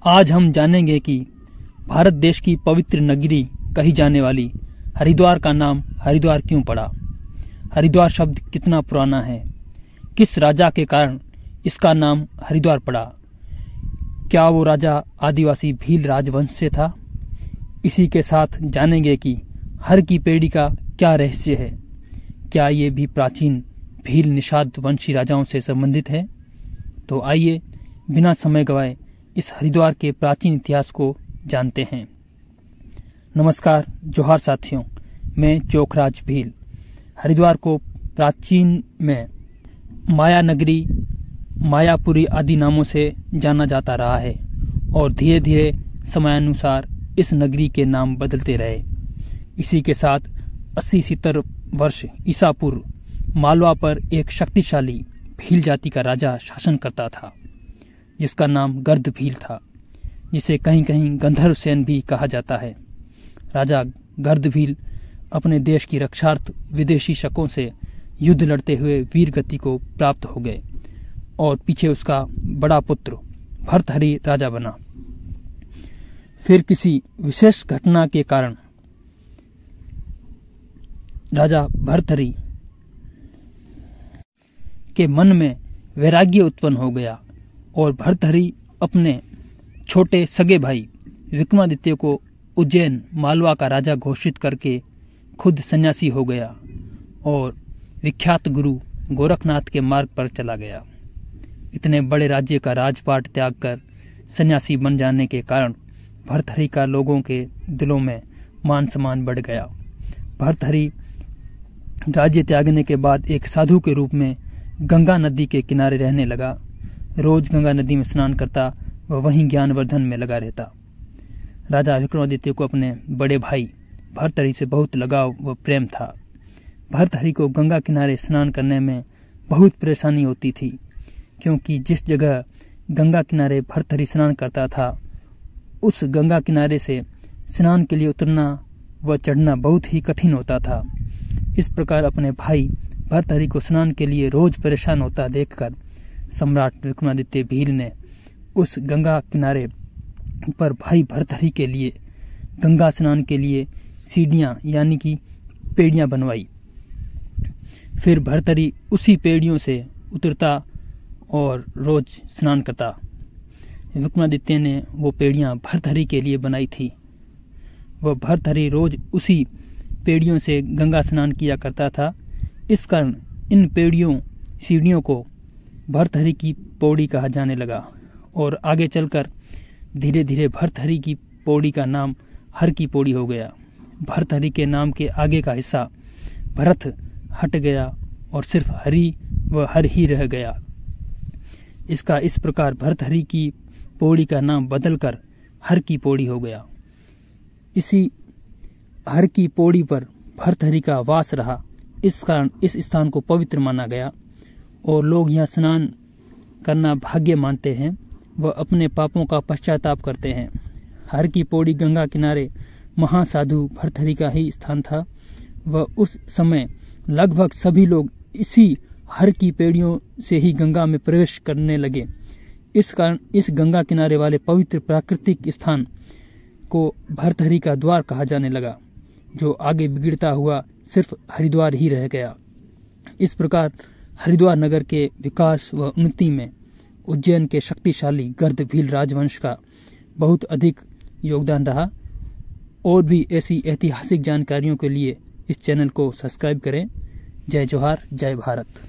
आज हम जानेंगे कि भारत देश की पवित्र नगरी कही जाने वाली हरिद्वार का नाम हरिद्वार क्यों पड़ा। हरिद्वार शब्द कितना पुराना है, किस राजा के कारण इसका नाम हरिद्वार पड़ा, क्या वो राजा आदिवासी भील राजवंश से था। इसी के साथ जानेंगे कि हर की पेड़ी का क्या रहस्य है, क्या ये भी प्राचीन भील निषाद वंशी राजाओं से संबंधित है। तो आइए बिना समय गवाए इस हरिद्वार के प्राचीन इतिहास को जानते हैं। नमस्कार, जोहार साथियों, मैं चोखराज भील। हरिद्वार को प्राचीन में माया नगरी, मायापुरी आदि नामों से जाना जाता रहा है और धीरे धीरे समयानुसार इस नगरी के नाम बदलते रहे। इसी के साथ 80-70 वर्ष ईसा पूर्व मालवा पर एक शक्तिशाली भील जाति का राजा शासन करता था, जिसका नाम गर्द भील था, जिसे कहीं कहीं गंधर्व सेन भी कहा जाता है। राजा गर्द भील अपने देश की रक्षार्थ विदेशी शकों से युद्ध लड़ते हुए वीर गति को प्राप्त हो गए और पीछे उसका बड़ा पुत्र भर्तहरि राजा बना। फिर किसी विशेष घटना के कारण राजा भर्तहरि के मन में वैराग्य उत्पन्न हो गया और भर्तहरि अपने छोटे सगे भाई विक्रमादित्य को उज्जैन मालवा का राजा घोषित करके खुद सन्यासी हो गया और विख्यात गुरु गोरखनाथ के मार्ग पर चला गया। इतने बड़े राज्य का राजपाट त्याग कर सन्यासी बन जाने के कारण भर्तहरि का लोगों के दिलों में मान सम्मान बढ़ गया। भर्तहरि राज्य त्यागने के बाद एक साधु के रूप में गंगा नदी के किनारे रहने लगा। रोज गंगा नदी में स्नान करता व वहीं ज्ञानवर्धन में लगा रहता। राजा विक्रमादित्य को अपने बड़े भाई भर्तहरि से बहुत लगाव व प्रेम था। भर्तहरि को गंगा किनारे स्नान करने में बहुत परेशानी होती थी, क्योंकि जिस जगह गंगा किनारे भर्तहरि स्नान करता था, उस गंगा किनारे से स्नान के लिए उतरना व चढ़ना बहुत ही कठिन होता था। इस प्रकार अपने भाई भर्तहरि को स्नान के लिए रोज परेशान होता देखकर सम्राट विक्रमादित्य भील ने उस गंगा किनारे पर भाई भर्तहरि के लिए गंगा स्नान के लिए सीढ़ियां यानी कि पेड़ियां बनवाई। फिर भर्तहरि उसी पेड़ियों से उतरता और रोज स्नान करता। विक्रमादित्य ने वो पेड़ियां भर्तहरि के लिए बनाई थी। वह भर्तहरि रोज उसी पेड़ियों से गंगा स्नान किया करता था। इस कारण इन सीढ़ियों को भर्तहरि की पौड़ी कहा जाने लगा और आगे चलकर धीरे धीरे भर्तहरि की पौड़ी का नाम हर की पौड़ी हो गया। भर्तहरि के नाम के आगे का हिस्सा भरत हट गया और सिर्फ हरि व हर ही रह गया। इस प्रकार भर्तहरि की पौड़ी का नाम बदलकर हर की पौड़ी हो गया। इसी हर की पौड़ी पर भर्तहरि का वास रहा। इस कारण इस स्थान को पवित्र माना गया और लोग यहाँ स्नान करना भाग्य मानते हैं व अपने पापों का पश्चाताप करते हैं। हर की पौड़ी गंगा किनारे महासाधु भर्तहरि का ही स्थान था व उस समय लगभग सभी लोग इसी हर की पेड़ियों से ही गंगा में प्रवेश करने लगे। इस कारण इस गंगा किनारे वाले पवित्र प्राकृतिक स्थान को भर्तहरि का द्वार कहा जाने लगा, जो आगे बिगड़ता हुआ सिर्फ हरिद्वार ही रह गया। इस प्रकार हरिद्वार नगर के विकास व उन्नति में उज्जैन के शक्तिशाली गर्द भील राजवंश का बहुत अधिक योगदान रहा। और भी ऐसी ऐतिहासिक जानकारियों के लिए इस चैनल को सब्सक्राइब करें। जय जोहार, जय भारत।